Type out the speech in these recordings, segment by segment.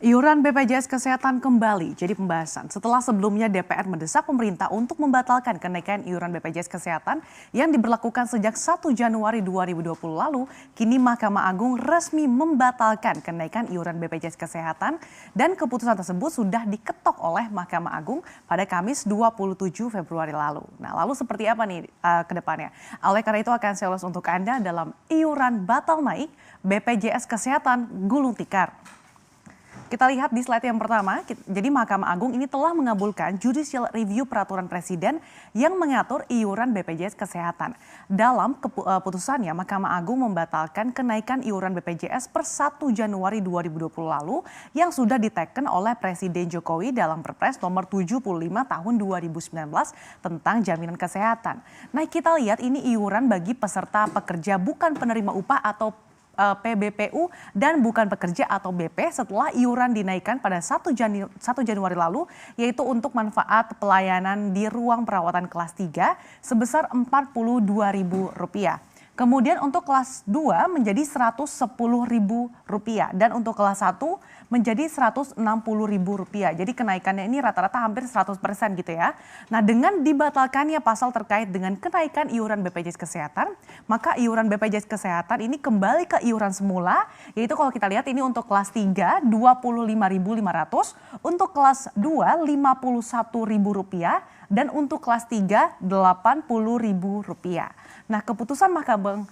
Iuran BPJS Kesehatan kembali jadi pembahasan setelah sebelumnya DPR mendesak pemerintah untuk membatalkan kenaikan iuran BPJS Kesehatan yang diberlakukan sejak 1 Januari 2020 lalu. Kini Mahkamah Agung resmi membatalkan kenaikan iuran BPJS Kesehatan dan keputusan tersebut sudah diketok oleh Mahkamah Agung pada Kamis 27 Februari lalu. Nah, lalu seperti apa nih ke depannya? Oleh karena itu akan saya ulas untuk Anda dalam iuran batal naik BPJS Kesehatan gulung tikar. Kita lihat di slide yang pertama, jadi Mahkamah Agung ini telah mengabulkan judicial review peraturan presiden yang mengatur iuran BPJS Kesehatan. Dalam keputusannya, Mahkamah Agung membatalkan kenaikan iuran BPJS per 1 Januari 2020 lalu yang sudah diteken oleh Presiden Jokowi dalam Perpres nomor 75 tahun 2019 tentang jaminan kesehatan. Nah, kita lihat ini iuran bagi peserta pekerja bukan penerima upah atau PBPU dan bukan pekerja atau BP setelah iuran dinaikkan pada 1 Januari lalu, yaitu untuk manfaat pelayanan di ruang perawatan kelas 3 sebesar Rp42.000. Kemudian untuk kelas 2 menjadi Rp110.000 dan untuk kelas 1 menjadi Rp160.000. Jadi kenaikannya ini rata-rata hampir 100% gitu ya. Nah, dengan dibatalkannya pasal terkait dengan kenaikan iuran BPJS Kesehatan, maka iuran BPJS Kesehatan ini kembali ke iuran semula, yaitu kalau kita lihat ini untuk kelas 3 Rp25.500, untuk kelas 2 Rp51.000 dan untuk kelas 3 Rp80.000. Nah, keputusan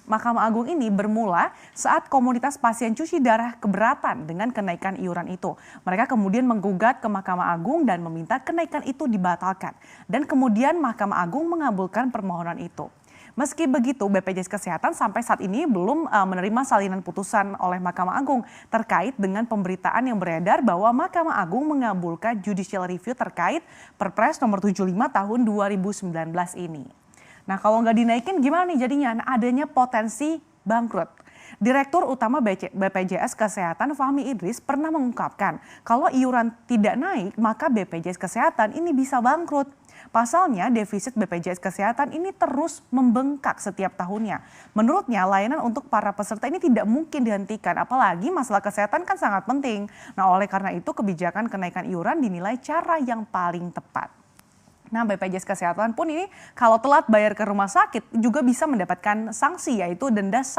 Mahkamah Agung ini bermula saat komunitas pasien cuci darah keberatan dengan kenaikan iuran itu. Mereka kemudian menggugat ke Mahkamah Agung dan meminta kenaikan itu dibatalkan. Dan kemudian Mahkamah Agung mengabulkan permohonan itu. Meski begitu, BPJS Kesehatan sampai saat ini belum menerima salinan putusan oleh Mahkamah Agung terkait dengan pemberitaan yang beredar bahwa Mahkamah Agung mengabulkan judicial review terkait Perpres nomor 75 tahun 2019 ini. Nah, kalau nggak dinaikin gimana nih jadinya? Nah, adanya potensi bangkrut. Direktur Utama BPJS Kesehatan Fahmi Idris pernah mengungkapkan kalau iuran tidak naik maka BPJS Kesehatan ini bisa bangkrut. Pasalnya defisit BPJS Kesehatan ini terus membengkak setiap tahunnya. Menurutnya layanan untuk para peserta ini tidak mungkin dihentikan, apalagi masalah kesehatan kan sangat penting. Nah, oleh karena itu kebijakan kenaikan iuran dinilai cara yang paling tepat. Nah, BPJS Kesehatan pun ini kalau telat bayar ke rumah sakit juga bisa mendapatkan sanksi, yaitu denda 1%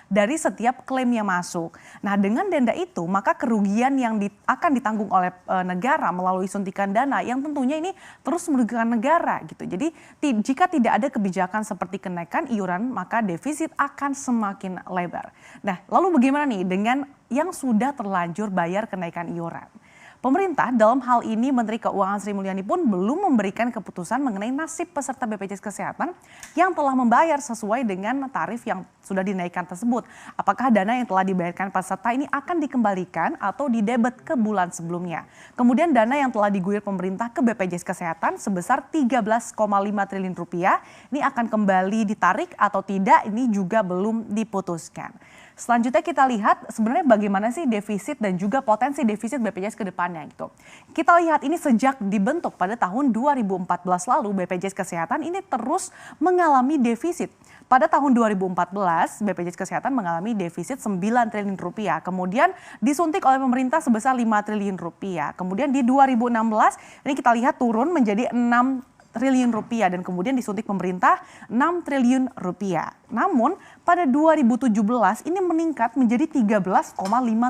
dari setiap klaim yang masuk. Nah, dengan denda itu maka kerugian yang akan ditanggung oleh negara melalui suntikan dana yang tentunya ini terus merugikan negara gitu. Jadi jika tidak ada kebijakan seperti kenaikan iuran maka defisit akan semakin lebar. Nah, lalu bagaimana nih dengan yang sudah terlanjur bayar kenaikan iuran? Pemerintah dalam hal ini Menteri Keuangan Sri Mulyani pun belum memberikan keputusan mengenai nasib peserta BPJS Kesehatan yang telah membayar sesuai dengan tarif yang sudah dinaikkan tersebut. Apakah dana yang telah dibayarkan peserta ini akan dikembalikan atau didebet ke bulan sebelumnya? Kemudian dana yang telah diguyur pemerintah ke BPJS Kesehatan sebesar Rp13,5 triliun ini akan kembali ditarik atau tidak, ini juga belum diputuskan. Selanjutnya kita lihat sebenarnya bagaimana sih defisit dan juga potensi defisit BPJS ke depannya gitu. Kita lihat ini sejak dibentuk pada tahun 2014 lalu BPJS Kesehatan ini terus mengalami defisit. Pada tahun 2014 BPJS Kesehatan mengalami defisit Rp9 triliun. Kemudian disuntik oleh pemerintah sebesar Rp5 triliun. Kemudian di 2016 ini kita lihat turun menjadi Rp6 triliun dan kemudian disuntik pemerintah Rp6 triliun. Namun pada 2017 ini meningkat menjadi Rp13,5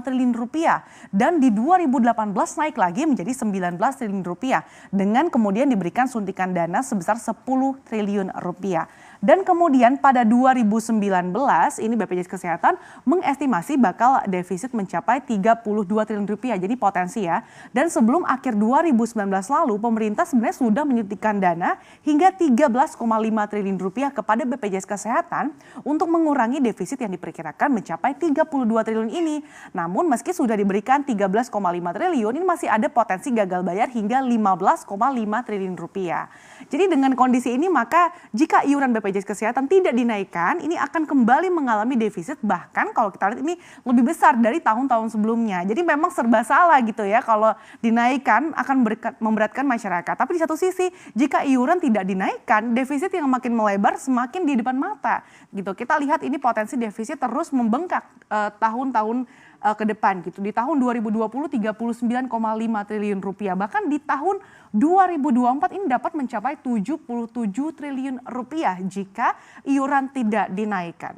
triliun dan di 2018 naik lagi menjadi Rp19 triliun dengan kemudian diberikan suntikan dana sebesar Rp10 triliun. Dan kemudian pada 2019 ini BPJS Kesehatan mengestimasi bakal defisit mencapai Rp32 triliun, jadi potensi ya. Dan sebelum akhir 2019 lalu pemerintah sebenarnya sudah menyuntikkan dana hingga Rp13,5 triliun kepada BPJS Kesehatan untuk mengurangi defisit yang diperkirakan mencapai Rp32 triliun ini. Namun meski sudah diberikan Rp13,5 triliun ini masih ada potensi gagal bayar hingga Rp15,5 triliun. Jadi dengan kondisi ini maka jika iuran BPJS Kesehatan tidak dinaikkan, ini akan kembali mengalami defisit, bahkan kalau kita lihat ini lebih besar dari tahun-tahun sebelumnya. Jadi memang serba salah gitu ya, kalau dinaikkan akan memberatkan masyarakat. Tapi di satu sisi jika iuran tidak dinaikkan, defisit yang makin melebar semakin di depan mata gitu. Kita lihat ini potensi defisit terus membengkak tahun-tahun ke depan gitu. Di tahun 2020 39,5 triliun rupiah. Bahkan di tahun 2024 ini dapat mencapai 77 triliun rupiah jika iuran tidak dinaikkan.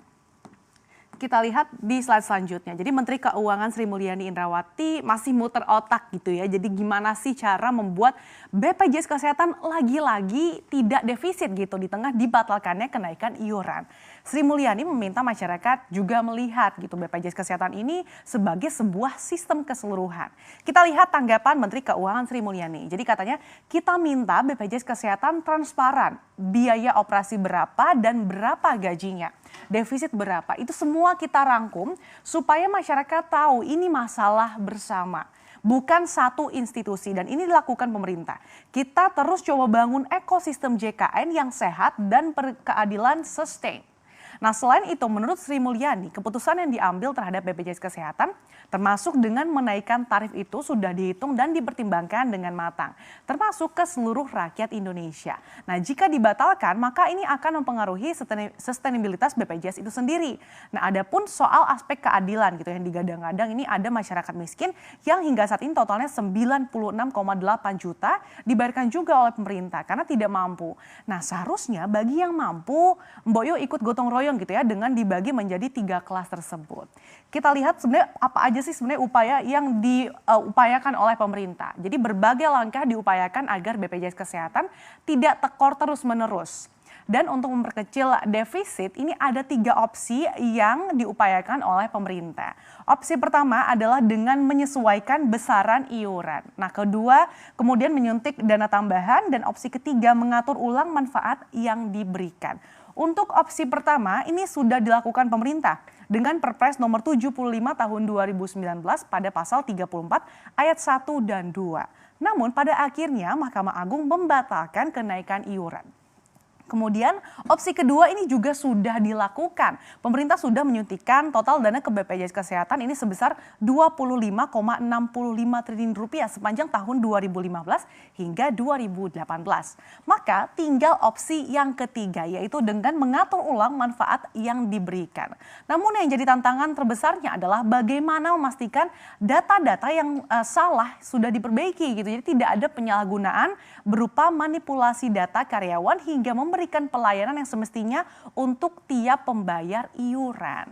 Kita lihat di slide selanjutnya. Jadi Menteri Keuangan Sri Mulyani Indrawati masih muter otak gitu ya. Jadi gimana sih cara membuat BPJS Kesehatan lagi-lagi tidak defisit gitu di tengah dibatalkannya kenaikan iuran. Sri Mulyani meminta masyarakat juga melihat gitu BPJS Kesehatan ini sebagai sebuah sistem keseluruhan. Kita lihat tanggapan Menteri Keuangan Sri Mulyani. Jadi katanya kita minta BPJS Kesehatan transparan, biaya operasi berapa dan berapa gajinya, defisit berapa, itu semua kita rangkum supaya masyarakat tahu ini masalah bersama. Bukan satu institusi dan ini dilakukan pemerintah. Kita terus coba bangun ekosistem JKN yang sehat dan berkeadilan sustain. Nah selain itu menurut Sri Mulyani keputusan yang diambil terhadap BPJS Kesehatan termasuk dengan menaikkan tarif itu sudah dihitung dan dipertimbangkan dengan matang. Termasuk ke seluruh rakyat Indonesia. Nah jika dibatalkan maka ini akan mempengaruhi sustainabilitas BPJS itu sendiri. Nah adapun soal aspek keadilan gitu yang digadang-gadang ini ada masyarakat miskin yang hingga saat ini totalnya 96,8 juta dibayarkan juga oleh pemerintah karena tidak mampu. Nah seharusnya bagi yang mampu Mbok Yo ikut gotong royong gitu ya dengan dibagi menjadi 3 kelas tersebut. Kita lihat sebenarnya apa aja sih sebenarnya upaya yang diupayakan oleh pemerintah. Jadi berbagai langkah diupayakan agar BPJS Kesehatan tidak tekor terus-menerus. Dan untuk memperkecil defisit ini ada 3 opsi yang diupayakan oleh pemerintah. Opsi pertama adalah dengan menyesuaikan besaran iuran. Nah kedua kemudian menyuntik dana tambahan dan opsi ketiga mengatur ulang manfaat yang diberikan. Untuk opsi pertama ini sudah dilakukan pemerintah dengan Perpres nomor 75 tahun 2019 pada pasal 34 ayat 1 dan 2. Namun pada akhirnya Mahkamah Agung membatalkan kenaikan iuran. Kemudian opsi kedua ini juga sudah dilakukan. Pemerintah sudah menyuntikkan total dana ke BPJS Kesehatan ini sebesar 25,65 triliun rupiah sepanjang tahun 2015 hingga 2018. Maka tinggal opsi yang ketiga yaitu dengan mengatur ulang manfaat yang diberikan. Namun yang jadi tantangan terbesarnya adalah bagaimana memastikan data-data yang salah sudah diperbaiki gitu. Jadi tidak ada penyalahgunaan berupa manipulasi data karyawan hingga memberikan pelayanan yang semestinya untuk tiap pembayar iuran.